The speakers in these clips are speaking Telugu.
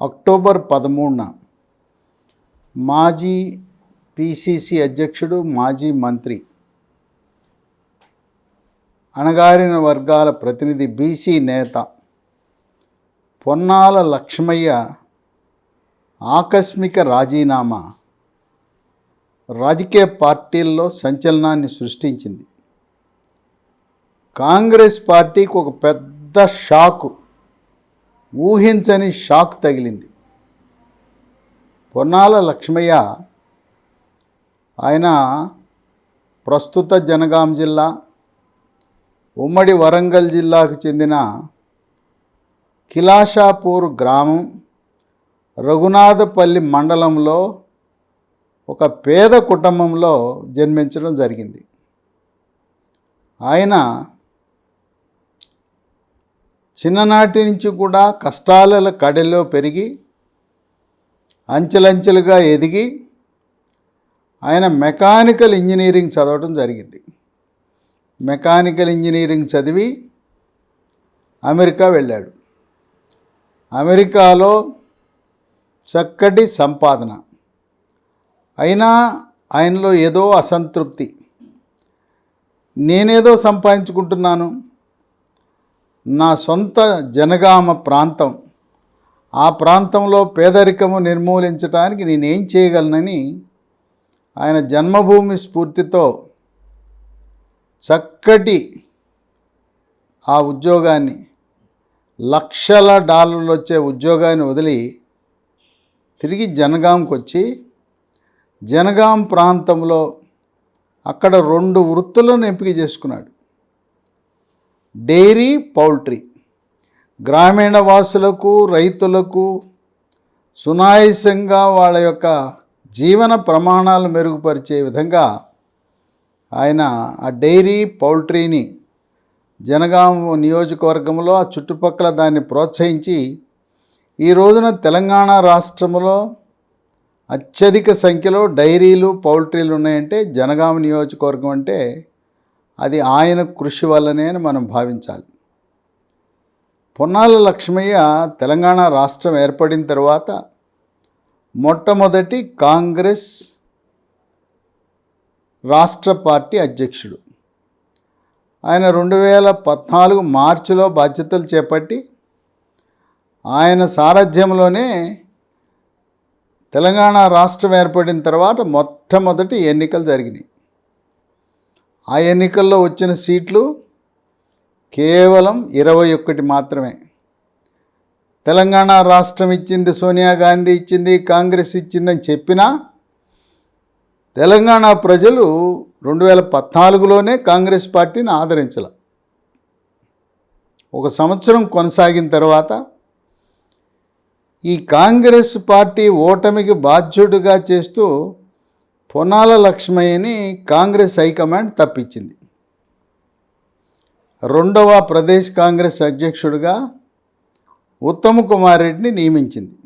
అక్టోబర్ 13న మాజీ పిసిసి అధ్యక్షుడు, మాజీ మంత్రి, అణగారిన వర్గాల ప్రతినిధి, బీసీ నేత పొన్నాల లక్ష్మయ్య ఆకస్మిక రాజీనామా రాజకీయ పార్టీల్లో సంచలనాన్ని సృష్టించింది. కాంగ్రెస్ పార్టీకి ఒక పెద్ద షాకు, ఊహించని షాక్ తగిలింది. పొన్నాల లక్ష్మయ్య ఆయన ప్రస్తుత జనగాం జిల్లా, ఉమ్మడి వరంగల్ జిల్లాకు చెందిన కిలాషాపూర్ గ్రామం, రఘునాథపల్లి మండలంలో ఒక పేద కుటుంబంలో జన్మించడం జరిగింది. ఆయన చిన్ననాటి నుంచి కూడా కష్టాల కడలో పెరిగి అంచెలంచెలుగా ఎదిగి ఆయన మెకానికల్ ఇంజనీరింగ్ చదవడం జరిగింది. మెకానికల్ ఇంజనీరింగ్ చదివి అమెరికా వెళ్ళాడు. అమెరికాలో చక్కటి సంపాదన, అయినా ఆయనలో ఏదో అసంతృప్తి. నేనేదో సంపాదించుకుంటున్నాను, నా సొంత జనగామ ప్రాంతం, ఆ ప్రాంతంలో పేదరికము నిర్మూలించడానికి నేనేం చేయగలనని ఆయన జన్మభూమి స్ఫూర్తితో చక్కటి ఆ ఉద్యోగాన్ని, లక్షల డాలర్లు వచ్చే ఉద్యోగాన్ని వదిలి తిరిగి జనగాంకి వచ్చి జనగాం ప్రాంతంలో అక్కడ 2 వృత్తులను ఎంపిక చేసుకున్నాడు. Dairy, poultry. గ్రామీణ వాసులకు, రైతులకు సునాయాసంగా వాళ్ళ యొక్క జీవన ప్రమాణాలు మెరుగుపరిచే విధంగా ఆయన ఆ డైరీ, పౌల్ట్రీని జనగాం నియోజకవర్గంలో ఆ చుట్టుపక్కల దాన్ని ప్రోత్సహించి ఈ రోజున తెలంగాణ రాష్ట్రంలో అత్యధిక సంఖ్యలో డైరీలు, పౌల్ట్రీలు ఉన్నాయంటే జనగాం నియోజకవర్గం అంటే అది ఆయన కృషి వల్లనే అని మనం భావించాలి. పొన్నాల లక్ష్మయ్య తెలంగాణ రాష్ట్రం ఏర్పడిన తర్వాత మొట్టమొదటి కాంగ్రెస్ రాష్ట్ర పార్టీ అధ్యక్షుడు. ఆయన 2014 మార్చిలో బాధ్యతలు చేపట్టి ఆయన సారథ్యంలోనే తెలంగాణ రాష్ట్రం ఏర్పడిన తర్వాత మొట్టమొదటి ఎన్నికలు జరిగినాయి. ఆ ఎన్నికల్లో వచ్చిన సీట్లు కేవలం 21 మాత్రమే. తెలంగాణ రాష్ట్రం ఇచ్చింది సోనియా గాంధీ ఇచ్చింది, కాంగ్రెస్ ఇచ్చిందని చెప్పినా తెలంగాణ ప్రజలు 2014లోనే కాంగ్రెస్ పార్టీని ఆదరించాల. 1 సంవత్సరం కొనసాగిన తర్వాత ఈ కాంగ్రెస్ పార్టీ ఓటమికి బాధ్యుడిగా చేస్తూ పొన్నాల లక్ష్మయ్యని కాంగ్రెస్ హైకమాండ్ తప్పించింది. 2వ ప్రదేశ్ కాంగ్రెస్ అధ్యక్షుడిగా ఉత్తమ్ కుమార్ రెడ్డిని నియమించింది.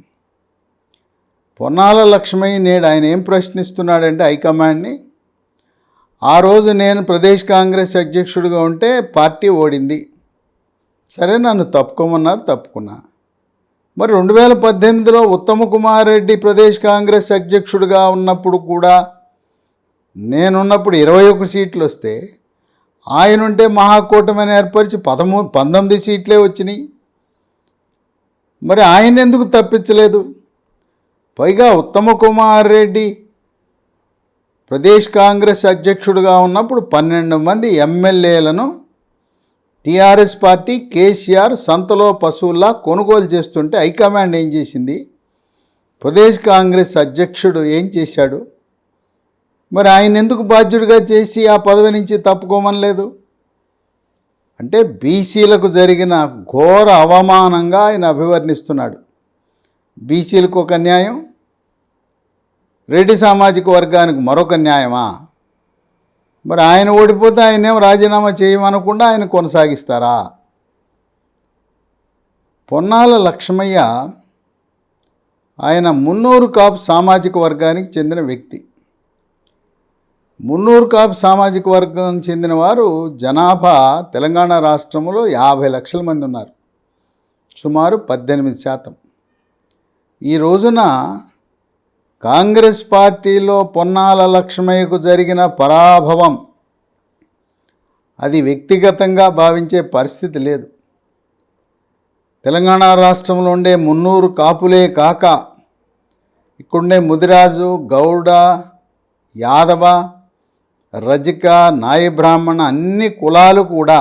పొన్నాల లక్ష్మయ్య నేడు ఆయన ఏం ప్రశ్నిస్తున్నాడంటే హైకమాండ్ని, ఆ రోజు నేను ప్రదేశ్ కాంగ్రెస్ అధ్యక్షుడిగా ఉంటే పార్టీ ఓడింది, సరే నన్ను తప్పుకోమన్నారు, తప్పుకున్నా. మరి 2018లో ఉత్తమ్ కుమార్ రెడ్డి ప్రదేశ్ కాంగ్రెస్ అధ్యక్షుడిగా ఉన్నప్పుడు కూడా నేనున్నప్పుడు 21 సీట్లు వస్తే ఆయన ఉంటే మహాకూటమిని ఏర్పరిచి 19 సీట్లే వచ్చినాయి. మరి ఆయన ఎందుకు తప్పించలేదు? పైగా ఉత్తమ్ కుమార్ రెడ్డి ప్రదేశ్ కాంగ్రెస్ అధ్యక్షుడిగా ఉన్నప్పుడు 12 మంది ఎమ్మెల్యేలను టీఆర్ఎస్ పార్టీ, కేసీఆర్ సంతలో పశువుల్లా కొనుగోలు చేస్తుంటే హైకమాండ్ ఏం చేసింది? ప్రదేశ్ కాంగ్రెస్ అధ్యక్షుడు ఏం చేశాడు? మరి ఆయన ఎందుకు బాధ్యుడిగా చేసి ఆ పదవి నుంచి తప్పుకోమనలేదు? అంటే బీసీలకు జరిగిన ఘోర అవమానంగా ఆయన అభివర్ణిస్తున్నాడు. బీసీలకు ఒక న్యాయం, రెడ్డి సామాజిక వర్గానికి మరొక న్యాయమా? మరి ఆయన ఓడిపోతే ఆయనేం రాజీనామా చేయమనకుండా ఆయన కొనసాగిస్తారా? పొన్నాల లక్ష్మయ్య ఆయన మున్నూరు కాపు సామాజిక వర్గానికి చెందిన వ్యక్తి. మున్నూరు కాపు సామాజిక వర్గం చెందిన వారు జనాభా తెలంగాణ రాష్ట్రంలో 50 లక్షల మంది ఉన్నారు, సుమారు 18%. ఈ రోజున కాంగ్రెస్ పార్టీలో పొన్నాల లక్ష్మయ్యకు జరిగిన పరాభవం అది వ్యక్తిగతంగా భావించే పరిస్థితి లేదు. తెలంగాణ రాష్ట్రంలో ఉండే 300 కాపులే కాక ఇక్కడుండే ముదిరాజు, గౌడ, యాదవ, రజక, నాయ బ్రాహ్మణ అన్ని కులాలు కూడా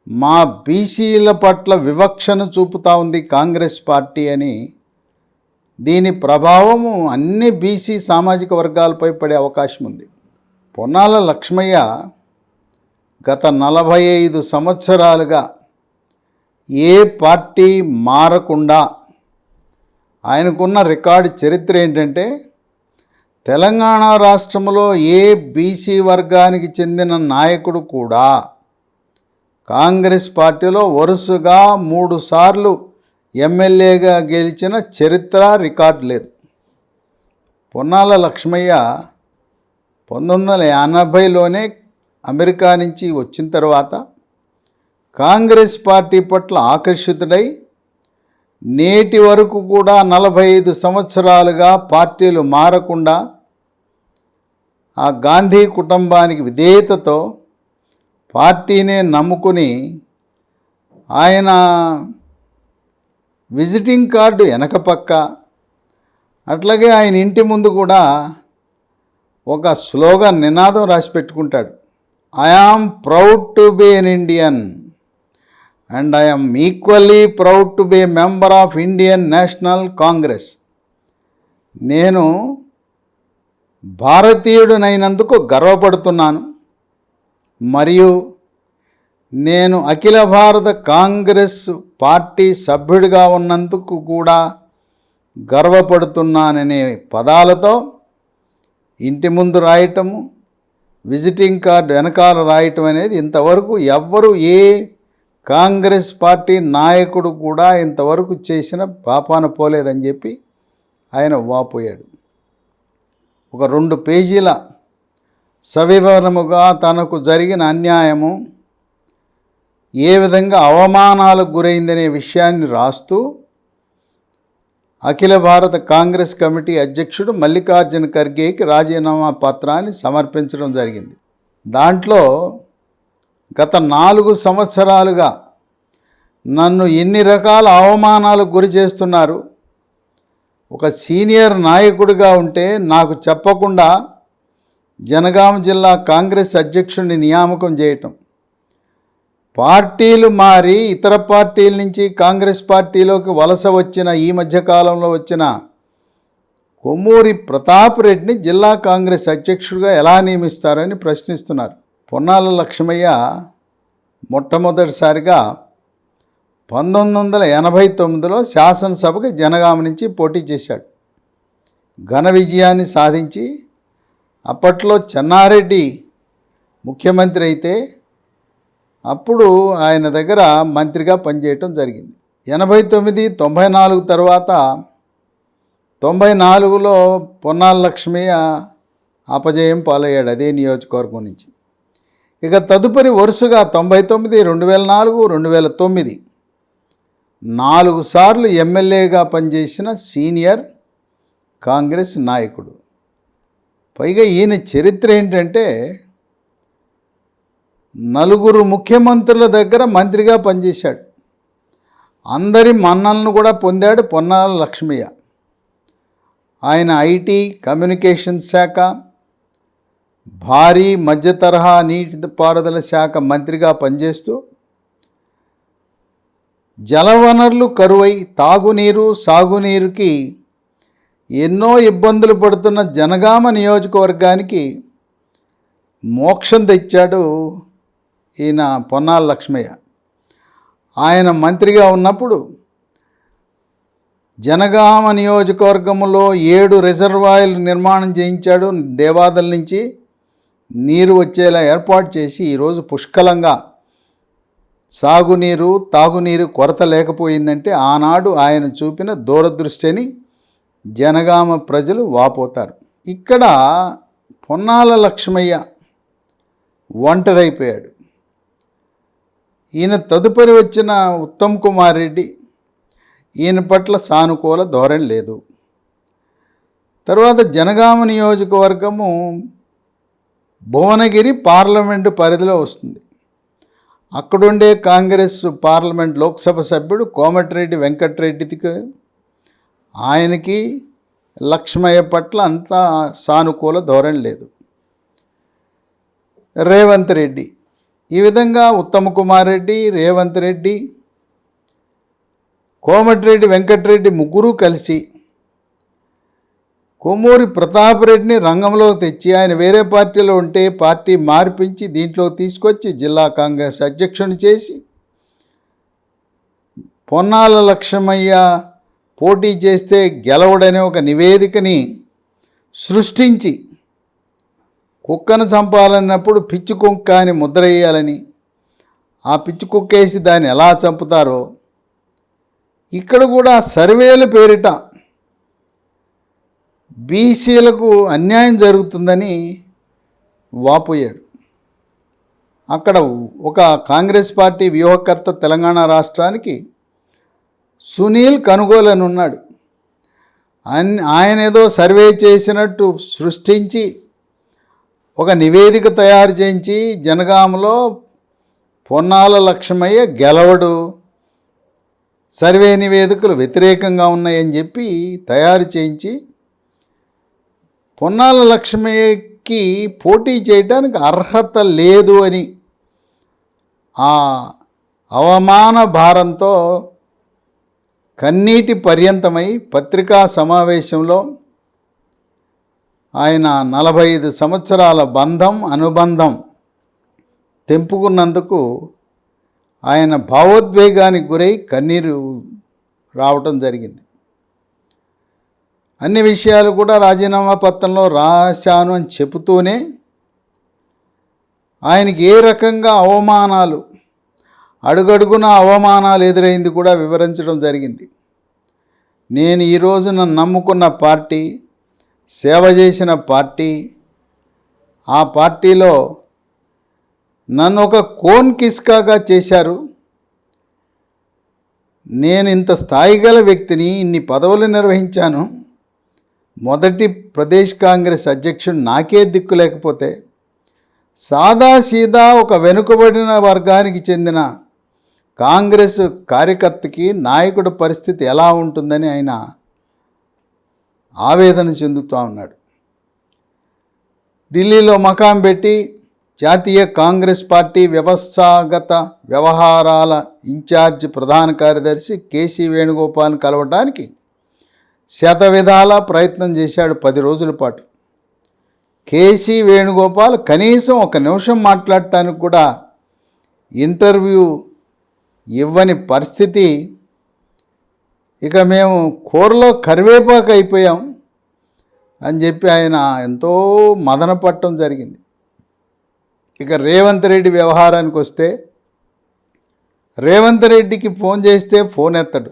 మా బీసీల పట్ల వివక్షను చూపుతూ ఉంది కాంగ్రెస్ పార్టీ అని, దీని ప్రభావము అన్ని బీసీ సామాజిక వర్గాలపై పడే అవకాశం ఉంది. పొన్నాల లక్ష్మయ్య గత 45 సంవత్సరాలుగా ఏ పార్టీ మారకుండా ఆయనకున్న రికార్డు చరిత్ర ఏంటంటే, తెలంగాణ రాష్ట్రంలో ఏ బీసీ వర్గానికి చెందిన నాయకుడు కూడా కాంగ్రెస్ పార్టీలో వరుసగా 3 సార్లు ఎమ్మెల్యేగా గెలిచిన చరిత్ర రికార్డు లేదు. పొన్నాల లక్ష్మయ్య 1980లోనే అమెరికా నుంచి వచ్చిన తర్వాత కాంగ్రెస్ పార్టీ పట్ల ఆకర్షితుడై నేటి వరకు కూడా 45 సంవత్సరాలుగా పార్టీలు మారకుండా ఆ గాంధీ కుటుంబానికి విధేయతతో పార్టీనే నమ్ముకుని ఆయన విజిటింగ్ కార్డు వెనక పక్క, అట్లాగే ఆయన ఇంటి ముందు కూడా ఒక స్లోగన్ నినాదం రాసి పెట్టుకుంటాడు. I am proud to be an Indian and I am equally proud to be a member of Indian National Congress. నేను భారతీయుడినైనందుకు గర్వపడుతున్నాను, మరియు నేను అఖిల భారత కాంగ్రెస్ పార్టీ సభ్యుడిగా ఉన్నందుకు కూడా గర్వపడుతున్నాననే పదాలతో ఇంటి ముందు రాయటము, విజిటింగ్ కార్డు వెనకాల రాయటం అనేది ఇంతవరకు ఎవ్వరు ఏ కాంగ్రెస్ పార్టీ నాయకుడు కూడా ఇంతవరకు చేసిన పాపాన పోలేదని చెప్పి ఆయన వాపోయాడు. ఒక 2 పేజీల సవివరముగా తనకు జరిగిన అన్యాయము, ఏ విధంగా అవమానాలకు గురైందనే విషయాన్ని రాస్తూ అఖిల భారత కాంగ్రెస్ కమిటీ అధ్యక్షుడు మల్లికార్జున ఖర్గేకి రాజీనామా పత్రాన్ని సమర్పించడం జరిగింది. దాంట్లో గత 4 సంవత్సరాలుగా నన్ను ఎన్ని రకాల అవమానాలకు గురి చేస్తున్నారు, ఒక సీనియర్ నాయకుడిగా ఉంటే నాకు చెప్పకుండా జనగామ జిల్లా కాంగ్రెస్ అధ్యక్షుడిని నియామకం చేయటం, పార్టీలు మారి ఇతర పార్టీల నుంచి కాంగ్రెస్ పార్టీలోకి వలస వచ్చిన ఈ మధ్యకాలంలో వచ్చిన కొమ్మూరి ప్రతాప్ రెడ్డిని జిల్లా కాంగ్రెస్ అధ్యక్షుడిగా ఎలా నియమిస్తారని ప్రశ్నిస్తున్నారు. పొన్నాల లక్ష్మయ్య మొట్టమొదటిసారిగా 1989లో శాసనసభకి జనగామ నుంచి పోటీ చేశాడు. ఘన విజయాన్ని సాధించి అప్పట్లో చెన్నారెడ్డి ముఖ్యమంత్రి అయితే అప్పుడు ఆయన దగ్గర మంత్రిగా పనిచేయటం జరిగింది. 89, 94 తర్వాత 94లో పొన్నాల లక్ష్మయ్య అపజయం పాలయ్యాడు అదే నియోజకవర్గం నుంచి. ఇక తదుపరి వరుసగా 99, 2004, 2009 4 సార్లు ఎమ్మెల్యేగా పనిచేసిన సీనియర్ కాంగ్రెస్ నాయకుడు. పైగా ఈయన చరిత్ర ఏంటంటే 4 ముఖ్యమంత్రుల దగ్గర మంత్రిగా పనిచేశాడు. అందరి మన్నలను కూడా పొందాడు పొన్నాల లక్ష్మయ్య. ఆయన ఐటీ, కమ్యూనికేషన్ శాఖ, భారీ మధ్య తరహా నీటిపారుదల శాఖ మంత్రిగా పనిచేస్తూ జలవనరులు కరువై తాగునీరు, సాగునీరుకి ఎన్నో ఇబ్బందులు పడుతున్న జనగామ నియోజకవర్గానికి మోక్షం తెచ్చాడు ఈయన పొన్నాల లక్ష్మయ్య. ఆయన మంత్రిగా ఉన్నప్పుడు జనగామ నియోజకవర్గంలో 7 రిజర్వాయర్లు నిర్మాణం చేయించాడు. దేవాదల నుంచి నీరు వచ్చేలా ఏర్పాటు చేసి ఈరోజు పుష్కలంగా సాగునీరు, తాగునీరు కొరత లేకపోయిందంటే ఆనాడు ఆయన చూపిన దూరదృష్టిని జనగామ ప్రజలు వాపోతారు. ఇక్కడ పొన్నాల లక్ష్మయ్య ఒంటరైపోయాడు. ఈయన తదుపరి వచ్చిన ఉత్తమ్ కుమార్ రెడ్డి ఈయన పట్ల సానుకూల ధోరణి లేదు. తర్వాత జనగామ నియోజకవర్గము భువనగిరి పార్లమెంటు పరిధిలో వస్తుంది. అక్కడుండే కాంగ్రెస్ పార్లమెంట్ లోక్సభ సభ్యుడు కోమటిరెడ్డి వెంకటరెడ్డికి ఆయనకి లక్ష్మయ్య పట్ల అంత సానుకూల ధోరణి లేదు. రేవంత్ రెడ్డి ఈ విధంగా ఉత్తమ్ కుమార్ రెడ్డి, రేవంత్ రెడ్డి, కోమటిరెడ్డి వెంకటరెడ్డి ముగ్గురు కలిసి కొమ్మూరి ప్రతాప్ రెడ్డిని రంగంలోకి తెచ్చి ఆయన వేరే పార్టీలో ఉంటే పార్టీ మార్పించి దీంట్లో తీసుకొచ్చి జిల్లా కాంగ్రెస్ అధ్యక్షుని చేసి పొన్నాల లక్ష్మయ్య పోటీ చేస్తే గెలవడనే ఒక నివేదికని సృష్టించి కుక్కను చంపాలన్నప్పుడు పిచ్చి కుక్క అని ముద్ర వేయాలని, ఆ పిచ్చి కుక్కేసి దాన్ని ఎలా చంపుతారో ఇక్కడ కూడా సర్వేల పేరిట బీసీలకు అన్యాయం జరుగుతుందని వాపోయాడు. అక్కడ ఒక కాంగ్రెస్ పార్టీ వ్యూహకర్త తెలంగాణ రాష్ట్రానికి సునీల్ కనుగోలు అని ఉన్నాడు. ఆయన ఏదో సర్వే చేసినట్టు సృష్టించి ఒక నివేదిక తయారు చేయించి జనగామలో పొన్నాల లక్ష్మయ్య గెలవడు, సర్వే నివేదికలు వ్యతిరేకంగా ఉన్నాయని చెప్పి తయారు చేయించి పొన్నాల లక్ష్మయ్యకి పోటీ చేయడానికి అర్హత లేదు అని ఆ అవమాన భారంతో కన్నీటి పర్యంతమై పత్రికా సమావేశంలో ఆయన 45 సంవత్సరాల అనుబంధం తెంపుకున్నందుకు ఆయన భావోద్వేగానికి గురై కన్నీరు రావటం జరిగింది. అన్ని విషయాలు కూడా రాజీనామా పత్రంలో రాశాను అని చెబుతూనే ఆయనకి ఏ రకంగా అవమానాలు, అడుగడుగున అవమానాలు ఎదురైంది కూడా వివరించడం జరిగింది. నేను ఈరోజు నన్ను నమ్ముకున్న పార్టీ, సేవ చేసిన పార్టీ, ఆ పార్టీలో నన్ను ఒక కోన్ కిస్కాగా చేశారు. నేను ఇంత స్థాయి గల వ్యక్తిని, ఇన్ని పదవులు నిర్వహించాను, మొదటి ప్రదేశ్ కాంగ్రెస్ అధ్యక్షుడు నాకే దిక్కు లేకపోతే సాదాసీదా ఒక వెనుకబడిన వర్గానికి చెందిన కాంగ్రెస్ కార్యకర్తకి నాయకుడి పరిస్థితి ఎలా ఉంటుందని ఆయన ఆవేదన చెందుతూ ఉన్నాడు. ఢిల్లీలో మకాం పెట్టి జాతీయ కాంగ్రెస్ పార్టీ వ్యవస్థాగత వ్యవహారాల ఇన్ఛార్జి ప్రధాన కార్యదర్శి కేసీ వేణుగోపాల్ని కలవడానికి శతవిధాల ప్రయత్నం చేశాడు 10 రోజుల పాటు. కేసీ వేణుగోపాల్ కనీసం 1 నిమిషం మాట్లాడటానికి కూడా ఇంటర్వ్యూ ఇవ్వని పరిస్థితి. ఇక మేము కూరలో కరివేపాకు అయిపోయాం అని చెప్పి ఆయన ఎంతో మదన పట్టడం జరిగింది. ఇక రేవంత్ రెడ్డి వ్యవహారానికి వస్తే, రేవంత్ రెడ్డికి ఫోన్ చేస్తే ఫోన్ ఎత్తడు,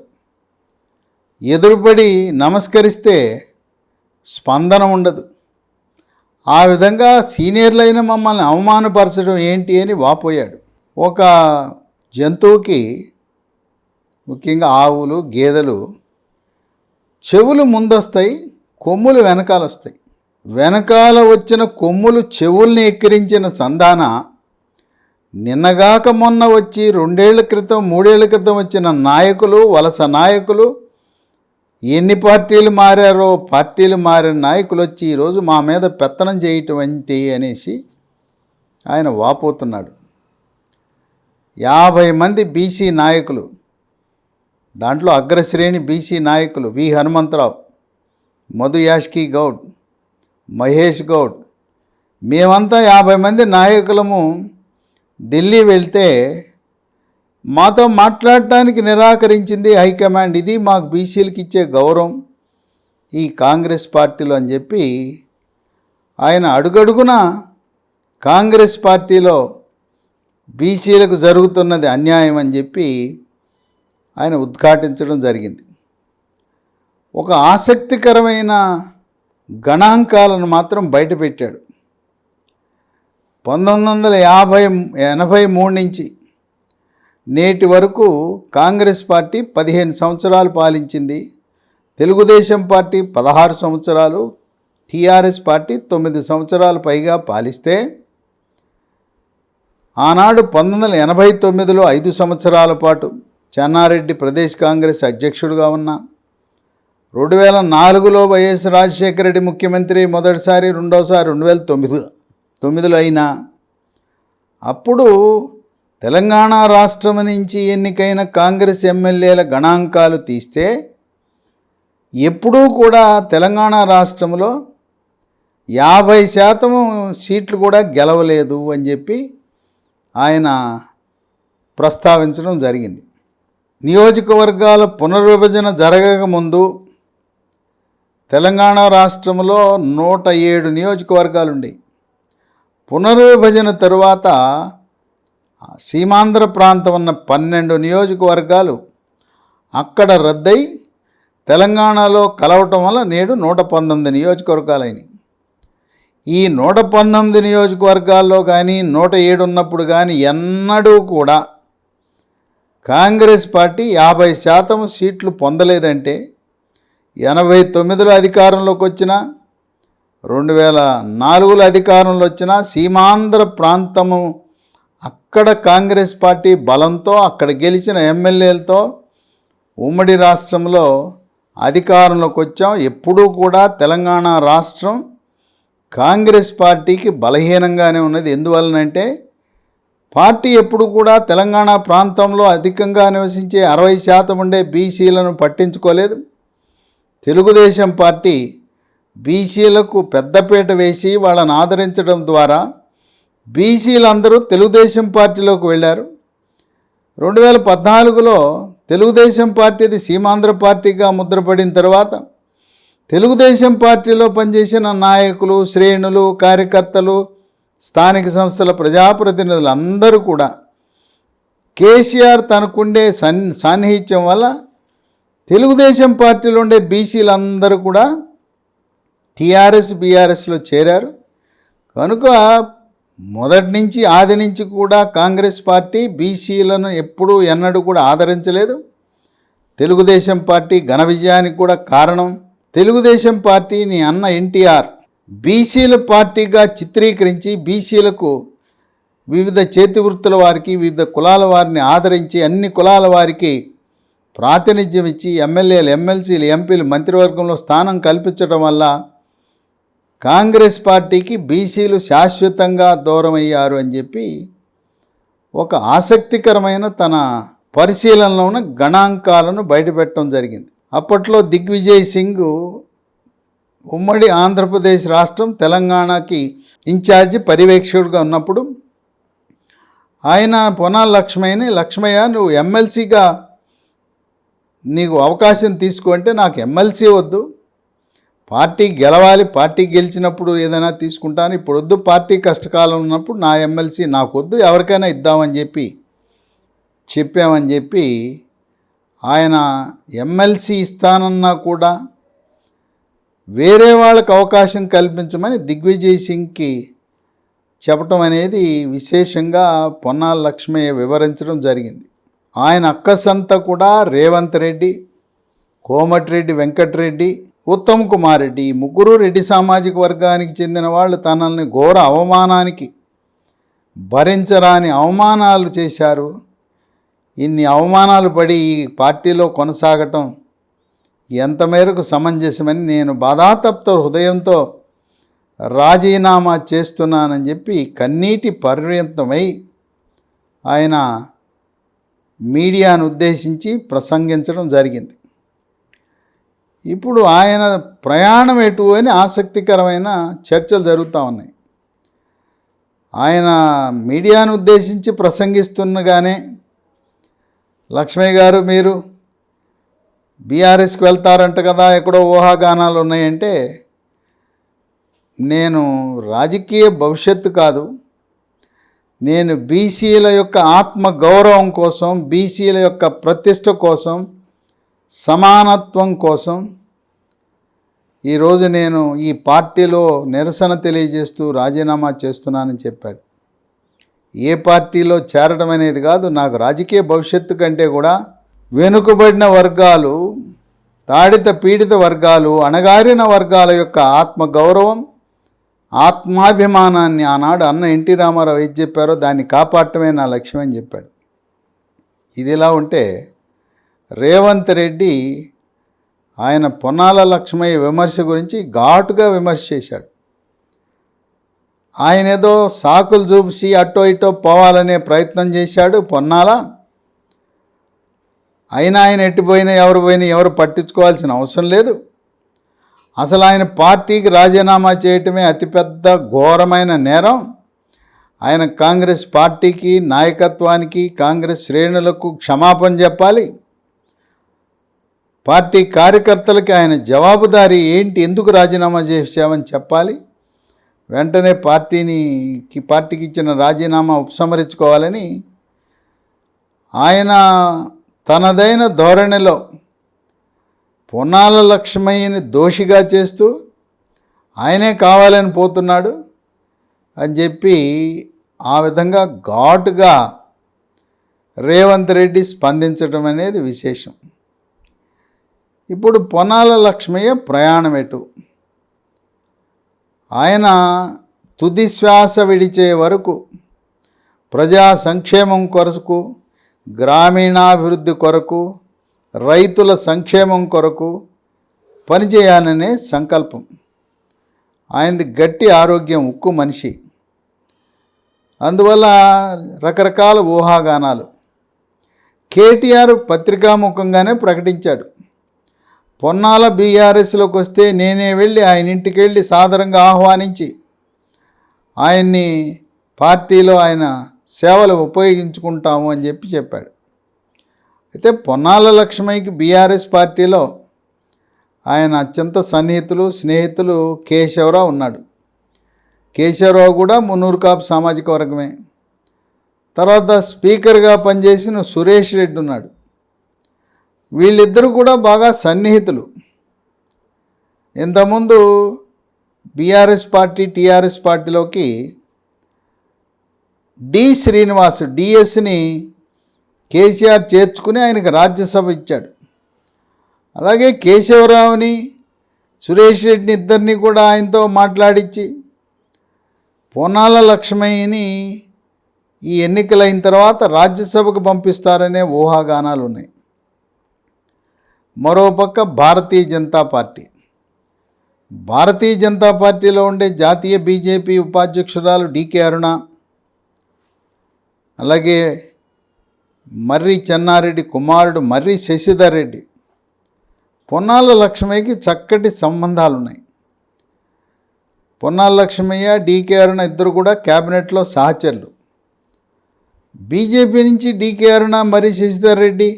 ఎదురుపడి నమస్కరిస్తే స్పందన ఉండదు. ఆ విధంగా సీనియర్లైన మమ్మల్ని అవమానపరచడం ఏంటి అని వాపోయాడు. ఒక జంతువుకి, ముఖ్యంగా ఆవులు, గేదెలు చెవులు ముందొస్తాయి, కొమ్ములు వెనకాల వస్తాయి. వెనకాల వచ్చిన కొమ్ములు చెవుల్ని ఎక్కిరించిన సంధాన నిన్నగాక మొన్న వచ్చి 2 ఏళ్ల క్రితం 3 ఏళ్ల క్రితం వచ్చిన నాయకులు, వలస నాయకులు, ఎన్ని పార్టీలు మారారో పార్టీలు మారిన నాయకులు వచ్చి ఈరోజు మా మీద పెత్తనం చేయటం ఏంటి అనేసి ఆయన వాపోతున్నాడు. 50 మంది బీసీ నాయకులు, దాంట్లో అగ్రశ్రేణి బీసీ నాయకులు వి హనుమంతరావు, మధు యాష్కీ గౌడ్, మహేష్ గౌడ్, మేమంతా 50 మంది నాయకులము ఢిల్లీ వెళ్తే మాతో మాట్లాడటానికి నిరాకరించింది హైకమాండ్. ఇది మాకు బీసీలకు ఇచ్చే గౌరవం ఈ కాంగ్రెస్ పార్టీలో అని చెప్పి ఆయన అడుగడుగున కాంగ్రెస్ పార్టీలో బీసీలకు జరుగుతున్నది అన్యాయం అని చెప్పి ఆయన ఉద్ఘాటించడం జరిగింది. ఒక ఆసక్తికరమైన గణాంకాలను మాత్రం బయటపెట్టాడు. 1983 నుంచి నేటి వరకు కాంగ్రెస్ పార్టీ 15 సంవత్సరాలు పాలించింది, తెలుగుదేశం పార్టీ 16 సంవత్సరాలు, టీఆర్ఎస్ పార్టీ 9 సంవత్సరాలు పైగా పాలిస్తే ఆనాడు 1989లో 5 సంవత్సరాల పాటు చెన్నారెడ్డి ప్రదేశ్ కాంగ్రెస్ అధ్యక్షుడిగా ఉన్న, 2004లో వైఎస్ రాజశేఖర రెడ్డి ముఖ్యమంత్రి మొదటిసారి, రెండోసారి 2009లో అయినా అప్పుడు తెలంగాణ రాష్ట్రం నుంచి ఎన్నికైన కాంగ్రెస్ ఎమ్మెల్యేల గణాంకాలు తీస్తే ఎప్పుడూ కూడా తెలంగాణ రాష్ట్రంలో 50% సీట్లు కూడా గెలవలేదు అని చెప్పి ఆయన ప్రస్తావించడం జరిగింది. నియోజకవర్గాల పునర్విభజన జరగకముందు తెలంగాణ రాష్ట్రంలో 107 నియోజకవర్గాలు ఉండేవి. పునర్విభజన తరువాత సీమాంధ్ర ప్రాంతం ఉన్న 12 నియోజకవర్గాలు అక్కడ రద్దయి తెలంగాణలో కలవటం వల్ల నేడు 119 నియోజకవర్గాలైనవి. ఈ 119 నియోజకవర్గాల్లో కానీ 107 ఉన్నప్పుడు కానీ ఎన్నడూ కూడా కాంగ్రెస్ పార్టీ 50% సీట్లు పొందలేదంటే 89లో అధికారంలోకి వచ్చిన, 2004లో అధికారంలో వచ్చిన సీమాంధ్ర ప్రాంతము అక్కడ కాంగ్రెస్ పార్టీ బలంతో అక్కడ గెలిచిన ఎమ్మెల్యేలతో ఉమ్మడి రాష్ట్రంలో అధికారంలోకి వచ్చాం. ఎప్పుడూ కూడా తెలంగాణ రాష్ట్రం కాంగ్రెస్ పార్టీకి బలహీనంగానే ఉన్నది. ఎందువలనంటే పార్టీ ఎప్పుడు కూడా తెలంగాణ ప్రాంతంలో అధికంగా నివసించే 60% ఉండే బీసీలను పట్టించుకోలేదు. తెలుగుదేశం పార్టీ బీసీలకు పెద్దపీట వేసి వాళ్ళని ఆదరించడం ద్వారా బీసీలందరూ తెలుగుదేశం పార్టీలోకి వెళ్ళారు. 2014లో తెలుగుదేశం పార్టీది సీమాంధ్ర పార్టీగా ముద్రపడిన తర్వాత తెలుగుదేశం పార్టీలో పనిచేసిన నాయకులు, శ్రేణులు, కార్యకర్తలు, స్థానిక సంస్థల ప్రజాప్రతినిధులు అందరూ కూడా కేసీఆర్ తనకుండే సాన్నిహిత్యం వల్ల తెలుగుదేశం పార్టీలో ఉండే బీసీలందరూ కూడా టీఆర్ఎస్, బీఆర్ఎస్లో చేరారు. కనుక మొదటి నుంచి ఆది నుంచి కూడా కాంగ్రెస్ పార్టీ బీసీలను ఎప్పుడూ ఎన్నడూ కూడా ఆదరించలేదు. తెలుగుదేశం పార్టీ ఘన విజయానికి కూడా కారణం తెలుగుదేశం పార్టీని అన్న ఎన్టీఆర్ బీసీల పార్టీగా చిత్రీకరించి బీసీలకు వివిధ చేతి వృత్తుల వారికి, వివిధ కులాల వారిని ఆదరించి అన్ని కులాల వారికి ప్రాతినిధ్యం ఇచ్చి ఎమ్మెల్యేలు, ఎమ్మెల్సీలు, ఎంపీలు, మంత్రివర్గంలో స్థానం కల్పించడం వల్ల కాంగ్రెస్ పార్టీకి బీసీలు శాశ్వతంగా దూరమయ్యారు అని చెప్పి ఒక ఆసక్తికరమైన తన పరిశీలనలో ఉన్న గణాంకాలను బయటపెట్టడం జరిగింది. అప్పట్లో దిగ్విజయ్ సింగ్ ఉమ్మడి ఆంధ్రప్రదేశ్ రాష్ట్రం తెలంగాణకి ఇన్ఛార్జి పర్యవేక్షకుడిగా ఉన్నప్పుడు ఆయన పొన్నాల లక్ష్మయ్య నువ్వు ఎమ్మెల్సీగా నీకు అవకాశం తీసుకుంటే నాకు ఎమ్మెల్సీ వద్దు, పార్టీ గెలవాలి, పార్టీ గెలిచినప్పుడు ఏదైనా తీసుకుంటాను, ఇప్పుడు వద్దు, పార్టీ కష్టకాలం ఉన్నప్పుడు నా ఎమ్మెల్సీ నాకు వద్దు, ఎవరికైనా ఇద్దామని చెప్పామని చెప్పి ఆయన ఎమ్మెల్సీ ఇస్తానన్నా కూడా వేరే వాళ్ళకు అవకాశం కల్పించమని దిగ్విజయ్ సింగ్కి చెప్పటం అనేది విశేషంగా పొన్నాల లక్ష్మయ్య వివరించడం జరిగింది. ఆయన అక్కసంతా కూడా రేవంత్ రెడ్డి, కోమటిరెడ్డి వెంకటరెడ్డి, ఉత్తమ్ కుమార్ రెడ్డి, ఈ ముగ్గురు రెడ్డి సామాజిక వర్గానికి చెందిన వాళ్ళు తనల్ని ఘోర అవమానానికి భరించరాని అవమానాలు చేశారు. ఇన్ని అవమానాలు పడి ఈ పార్టీలో కొనసాగటం ఎంత మేరకు సమంజసమని నేను బాధాతప్త హృదయంతో రాజీనామా చేస్తున్నానని చెప్పి కన్నీటి పర్యంతమై ఆయన మీడియాను ఉద్దేశించి ప్రసంగించడం జరిగింది. ఇప్పుడు ఆయన ప్రయాణం ఎటు అని ఆసక్తికరమైన చర్చలు జరుగుతూ ఉన్నాయి. ఆయన మీడియాను ఉద్దేశించి ప్రసంగిస్తుండగానే లక్ష్మయ్య గారు మీరు బీఆర్ఎస్కి వెళ్తారంట కదా, ఎక్కడో ఊహాగానాలు ఉన్నాయంటే, నేను రాజకీయ భవిష్యత్తు కాదు, నేను బీసీల యొక్క ఆత్మ గౌరవం కోసం, బీసీల యొక్క ప్రతిష్ట కోసం, సమానత్వం కోసం ఈరోజు నేను ఈ పార్టీలో నిరసన తెలియజేస్తూ రాజీనామా చేస్తున్నానని చెప్పాడు. ఏ పార్టీలో చేరడం అనేది కాదు, నాకు రాజకీయ భవిష్యత్తు కంటే కూడా వెనుకబడిన వర్గాలు, తాడిత పీడిత వర్గాలు, అణగారిన వర్గాల యొక్క ఆత్మగౌరవం, ఆత్మాభిమానాన్ని ఆనాడు అన్న ఎన్టీ రామారావు ఏది చెప్పారో దాన్ని కాపాడటమే నా లక్ష్యం అని చెప్పాడు. ఇదిలా ఉంటే రేవంత్ రెడ్డి ఆయన పొన్నాల లక్ష్మయ్య విమర్శ గురించి ఘాటుగా విమర్శ చేశాడు. ఆయన ఏదో సాకులు చూసి అటో ఇటో పోవాలనే ప్రయత్నం చేశాడు పొన్నాల. అయినా ఆయన ఎట్టిపోయినా ఎవరు పట్టించుకోవాల్సిన అవసరం లేదు. అసలు ఆయన పార్టీకి రాజీనామా చేయటమే అతిపెద్ద ఘోరమైన నేరం. ఆయన కాంగ్రెస్ పార్టీకి, నాయకత్వానికి, కాంగ్రెస్ శ్రేణులకు క్షమాపణ చెప్పాలి. పార్టీ కార్యకర్తలకి ఆయన జవాబుదారీ ఏంటి, ఎందుకు రాజీనామా చేశామని చెప్పాలి. వెంటనే పార్టీకి ఇచ్చిన రాజీనామా ఉపసంహరించుకోవాలని ఆయన తనదైన ధోరణిలో పొన్నాల లక్ష్మయ్యని దోషిగా చేస్తూ ఆయనే కావాలని పోతున్నాడు అని చెప్పి ఆ విధంగా ఘాటుగా రేవంత్ రెడ్డి స్పందించడం అనేది విశేషం. ఇప్పుడు పొన్నాల లక్ష్మయ్య ప్రయాణం ఎటు? ఆయన తుది శ్వాస విడిచే వరకు ప్రజా సంక్షేమం కొరకు, గ్రామీణాభివృద్ధి కొరకు, రైతుల సంక్షేమం కొరకు పనిచేయాలనే సంకల్పం. ఆయనది గట్టి ఆరోగ్యం, ఉక్కు మనిషి. అందువల్ల రకరకాల ఊహాగానాలు. కేటీఆర్ పత్రికాముఖంగానే ప్రకటించాడు, పొన్నాల బీఆర్ఎస్లోకి వస్తే నేనే వెళ్ళి ఆయన ఇంటికి వెళ్ళి సాదరంగా ఆహ్వానించి ఆయన్ని పార్టీలో ఆయన సేవలు ఉపయోగించుకుంటాము అని చెప్పాడు. అయితే పొన్నాల లక్ష్మయ్యకి బీఆర్ఎస్ పార్టీలో ఆయన అత్యంత సన్నిహితులు, స్నేహితులు కేశవరావు ఉన్నాడు. కేశవరావు కూడా మున్నూరు కాపు సామాజిక వర్గమే. తర్వాత స్పీకర్గా పనిచేసిన సురేష్ రెడ్డి ఉన్నాడు. వీళ్ళిద్దరూ కూడా బాగా సన్నిహితులు. ఇంతకుముందు బీఆర్ఎస్ పార్టీ, టీఆర్ఎస్ పార్టీలోకి శ్రీనివాస్ డిఎస్ని కేసీఆర్ చేర్చుకుని ఆయనకు రాజ్యసభ ఇచ్చాడు. అలాగే కేశవరావుని, సురేష్ రెడ్డిని ఇద్దరిని కూడా ఆయనతో మాట్లాడించి పొన్నాల లక్ష్మయ్యని ఈ ఎన్నికలైన తర్వాత రాజ్యసభకు పంపిస్తారనే ఊహాగానాలు ఉన్నాయి. మరోపక్క భారతీయ జనతా పార్టీలో ఉండే జాతీయ బీజేపీ ఉపాధ్యక్షురాలు డీకే అరుణ, అలాగే మర్రి చెన్నారెడ్డి కుమారుడు మర్రి శశిధర్ రెడ్డి, పొన్నాల లక్ష్మయ్యకి చక్కటి సంబంధాలున్నాయి. పొన్నాల లక్ష్మయ్య, డీకే అరుణ ఇద్దరు కూడా క్యాబినెట్లో సహచరులు. బీజేపీ నుంచి డీకే అరుణ, మర్రి శశిధర్ రెడ్డి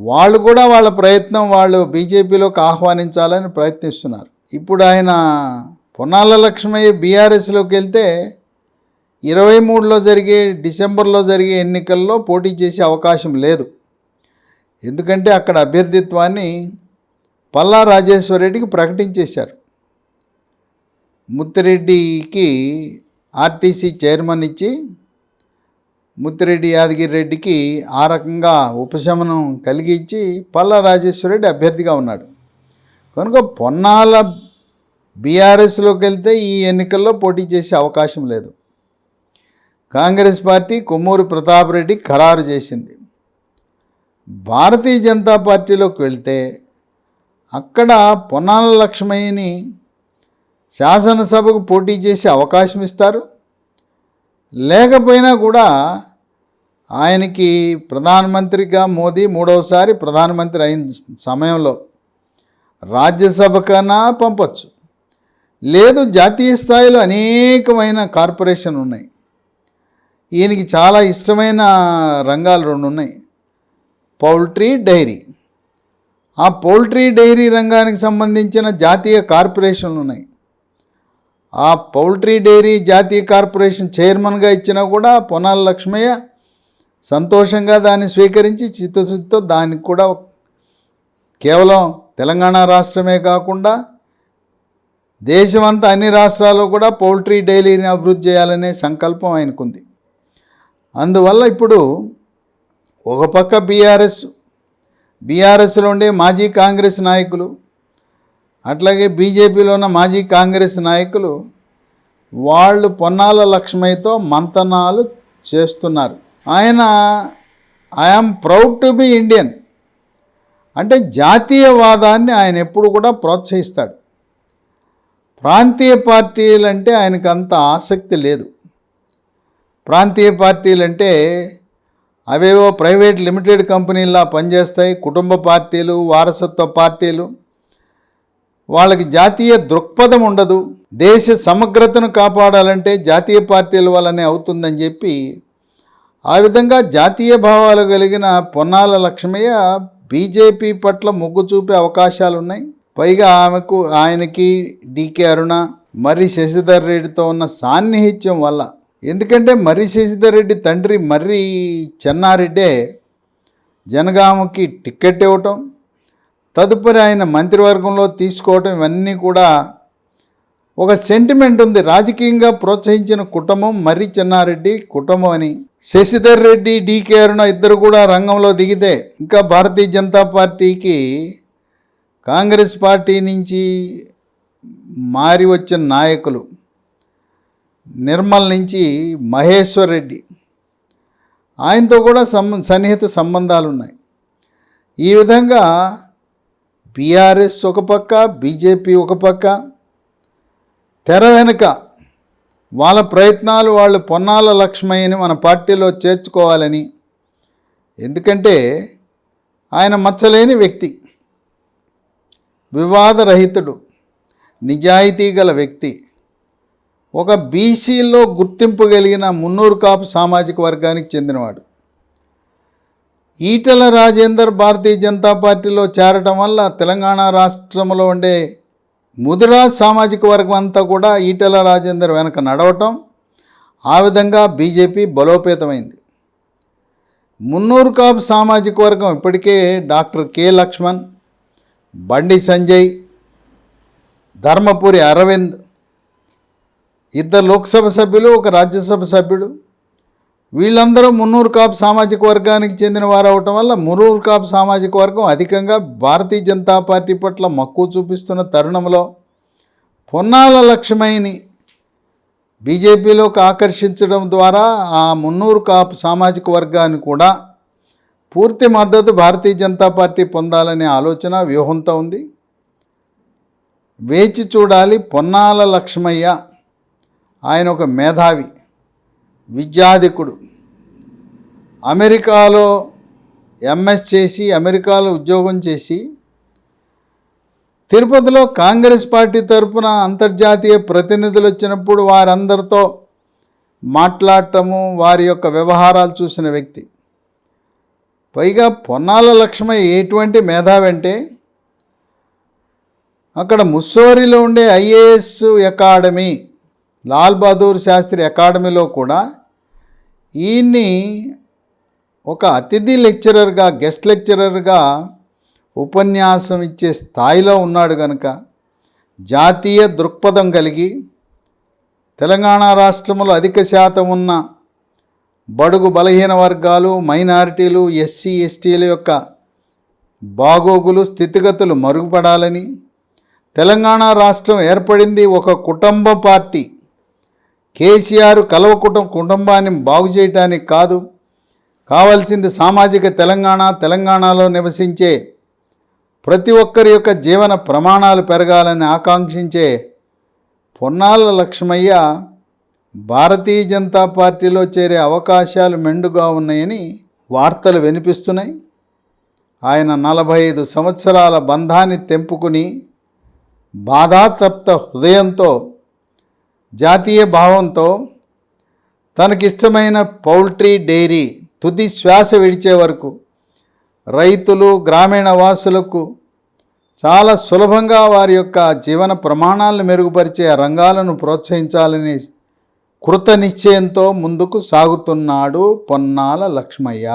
వాళ్ళు కూడా వాళ్ళ ప్రయత్నం, వాళ్ళు బీజేపీలోకి ఆహ్వానించాలని ప్రయత్నిస్తున్నారు. ఇప్పుడు ఆయన పొన్నాల లక్ష్మయ్య బీఆర్ఎస్లోకి వెళ్తే 23 డిసెంబర్లో జరిగే ఎన్నికల్లో పోటీ చేసే అవకాశం లేదు. ఎందుకంటే అక్కడ అభ్యర్థిత్వాన్ని పల్లా రాజేశ్వరరెడ్డికి ప్రకటించేశారు. ముత్తిరెడ్డికి ఆర్టీసీ చైర్మన్ ఇచ్చి ముత్తిరెడ్డి యాదగిరి రెడ్డికి ఆ రకంగా ఉపశమనం కలిగించి పల్లా రాజేశ్వరరెడ్డి అభ్యర్థిగా ఉన్నాడు. కనుక పొన్నాల బీఆర్ఎస్లోకి వెళ్తే ఈ ఎన్నికల్లో పోటీ చేసే అవకాశం లేదు. కాంగ్రెస్ పార్టీ కొమ్మూరి ప్రతాప్ రెడ్డి ఖరారు చేసింది. భారతీయ జనతా పార్టీలోకి వెళ్తే అక్కడ పొన్నాల లక్ష్మయ్యని శాసనసభకు పోటీ చేసే అవకాశం ఇస్తారు. లేకపోయినా కూడా ఆయనకి ప్రధానమంత్రిగా మోదీ 3వసారి ప్రధానమంత్రి అయిన సమయంలో రాజ్యసభకన్నా పంపొచ్చు. లేదు, జాతీయ స్థాయిలో అనేకమైన కార్పొరేషన్ ఉన్నాయి. ఈయనకి చాలా ఇష్టమైన రంగాలు 2 ఉన్నాయి, పౌల్ట్రీ, డైరీ. ఆ పౌల్ట్రీ డైరీ రంగానికి సంబంధించిన జాతీయ కార్పొరేషన్లు ఉన్నాయి. ఆ పౌల్ట్రీ డైరీ జాతీయ కార్పొరేషన్ చైర్మన్గా ఇచ్చినా కూడా పొన్నాల లక్ష్మయ్య సంతోషంగా దాన్ని స్వీకరించి చిత్తశుద్ధితో దానికి కూడా కేవలం తెలంగాణ రాష్ట్రమే కాకుండా దేశమంతా అన్ని రాష్ట్రాల్లో కూడా పౌల్ట్రీ డైరీని అభివృద్ధి చేయాలనే సంకల్పం ఆయనకుంది. అందువల్ల ఇప్పుడు ఒక పక్క బీఆర్ఎస్లో ఉండే మాజీ కాంగ్రెస్ నాయకులు, అట్లాగే బీజేపీలో ఉన్న మాజీ కాంగ్రెస్ నాయకులు వాళ్ళు పొన్నాల లక్ష్మయ్యతో మంతనాలు చేస్తున్నారు. ఆయన I am proud to be Indian అంటే జాతీయవాదాన్ని ఆయన ఎప్పుడు కూడా ప్రోత్సహిస్తాడు. ప్రాంతీయ పార్టీలంటే ఆయనకు అంత ఆసక్తి లేదు. ప్రాంతీయ పార్టీలంటే అవేవో ప్రైవేట్ లిమిటెడ్ కంపెనీలా పనిచేస్తాయి. కుటుంబ పార్టీలు, వారసత్వ పార్టీలు, వాళ్ళకి జాతీయ దృక్పథం ఉండదు. దేశ సమగ్రతను కాపాడాలంటే జాతీయ పార్టీల వల్లనే అవుతుందని చెప్పి ఆ విధంగా జాతీయ భావాలు కలిగిన పొన్నాల లక్ష్మయ్య బీజేపీ పట్ల మొగ్గు చూపే అవకాశాలు ఉన్నాయి. పైగా ఆయనకి డీకే అరుణ, మర్రి శశిధర్ రెడ్డితో ఉన్న సాన్నిహిత్యం వల్ల, ఎందుకంటే మర్రి శశిధర్ రెడ్డి తండ్రి మర్రి చెన్నారెడ్డే జనగామకి టిక్కెట్ ఇవ్వటం, తదుపరి ఆయన మంత్రివర్గంలో తీసుకోవటం, ఇవన్నీ కూడా ఒక సెంటిమెంట్ ఉంది. రాజకీయంగా ప్రోత్సహించిన కుటుంబం మర్రి చెన్నారెడ్డి కుటుంబం అని. శశిధర్ రెడ్డి, డీకే అరుణ ఇద్దరు కూడా రంగంలో దిగితే ఇంకా భారతీయ జనతా పార్టీకి కాంగ్రెస్ పార్టీ నుంచి మారి వచ్చిన నాయకులు నిర్మల్ నుంచి మహేశ్వర్ రెడ్డి, ఆయనతో కూడా సన్నిహిత సంబంధాలు ఉన్నాయి. ఈ విధంగా బీఆర్ఎస్ ఒక పక్క, బీజేపీ ఒక పక్క, తెర వెనుక వాళ్ళ ప్రయత్నాలు వాళ్ళు పొన్నాల లక్ష్మయ్యని మన పార్టీలో చేర్చుకోవాలని. ఎందుకంటే ఆయన మచ్చలేని వ్యక్తి, వివాదరహితుడు, నిజాయితీ గల వ్యక్తి, ఒక బీసీలో గుర్తింపు కలిగిన మున్నూరు కాపు సామాజిక వర్గానికి చెందినవాడు. ఈటెల రాజేందర్ భారతీయ జనతా పార్టీలో చేరటం వల్ల తెలంగాణ రాష్ట్రంలో ఉండే ముదిరాజ్ సామాజిక వర్గం అంతా కూడా ఈటెల రాజేందర్ వెనక నడవటం, ఆ విధంగా బీజేపీ బలోపేతమైంది. మున్నూరు కాపు సామాజిక వర్గం ఇప్పటికే డాక్టర్ కె లక్ష్మణ్, బండి సంజయ్, ధర్మపురి అరవింద్, ఇద్దరు లోక్సభ సభ్యులు, ఒక రాజ్యసభ సభ్యుడు, వీళ్ళందరూ మున్నూరు కాపు సామాజిక వర్గానికి చెందిన వారు అవటం వల్ల మున్నూరు కాపు సామాజిక వర్గం అధికంగా భారతీయ జనతా పార్టీ పట్ల మక్కువ చూపిస్తున్న తరుణంలో పొన్నాల లక్ష్మయ్యని బీజేపీలోకి ఆకర్షించడం ద్వారా ఆ మున్నూరు కాపు సామాజిక వర్గాన్ని కూడా పూర్తి మద్దతు భారతీయ జనతా పార్టీ పొందాలనే ఆలోచన వ్యూహంతో ఉంది. వేచి చూడాలి. పొన్నాల లక్ష్మయ్య ఆయన ఒక మేధావి, విద్యాధికుడు, అమెరికాలో ఎంఎస్ చేసి అమెరికాలో ఉద్యోగం చేసి తిరుపతిలో కాంగ్రెస్ పార్టీ తరఫున అంతర్జాతీయ ప్రతినిధులు వచ్చినప్పుడు వారందరితో మాట్లాడటము, వారి యొక్క వ్యవహారాలు చూసిన వ్యక్తి. పైగా పొన్నాల లక్ష్మయ్య ఎటువంటి మేధావి అంటే అక్కడ ముస్సోరిలో ఉండే ఐఏఎస్ అకాడమీ, లాల్ బహదూర్ శాస్త్రి అకాడమీలో కూడా ఈయన్ని ఒక అతిథి లెక్చరర్గా, గెస్ట్ లెక్చరర్గా ఉపన్యాసం ఇచ్చే స్థాయిలో ఉన్నాడు కనుక జాతీయ దృక్పథం కలిగి తెలంగాణ రాష్ట్రంలో అధిక శాతం ఉన్న బడుగు బలహీన వర్గాలు, మైనారిటీలు, ఎస్సీ ఎస్టీల యొక్క బాగోగులు, స్థితిగతులు మరుగుపడాలని, తెలంగాణ రాష్ట్రం ఏర్పడింది ఒక కుటుంబ పార్టీ, కేసీఆర్ కుటుంబాన్ని బాగు చేయడానికి కాదు, కావాల్సింది సామాజిక తెలంగాణలో నివసించే ప్రతి ఒక్కరి యొక్క జీవన ప్రమాణాలు పెరగాలని ఆకాంక్షించే పొన్నాల లక్ష్మయ్య భారతీయ జనతా పార్టీలో చేరే అవకాశాలు మెండుగా ఉన్నాయని వార్తలు వినిపిస్తున్నాయి. ఆయన 45 సంవత్సరాల బంధాన్ని తెంపుకుని బాధాతప్త హృదయంతో, జాతీయ భావంతో తనకిష్టమైన పౌల్ట్రీ డైరీ తుది శ్వాస విడిచే వరకు రైతులు, గ్రామీణ వాసులకు చాలా సులభంగా వారి యొక్క జీవన ప్రమాణాలను మెరుగుపరిచే రంగాలను ప్రోత్సహించాలని కృత నిశ్చయంతో ముందుకు సాగుతున్నాడు పొన్నాల లక్ష్మయ్య.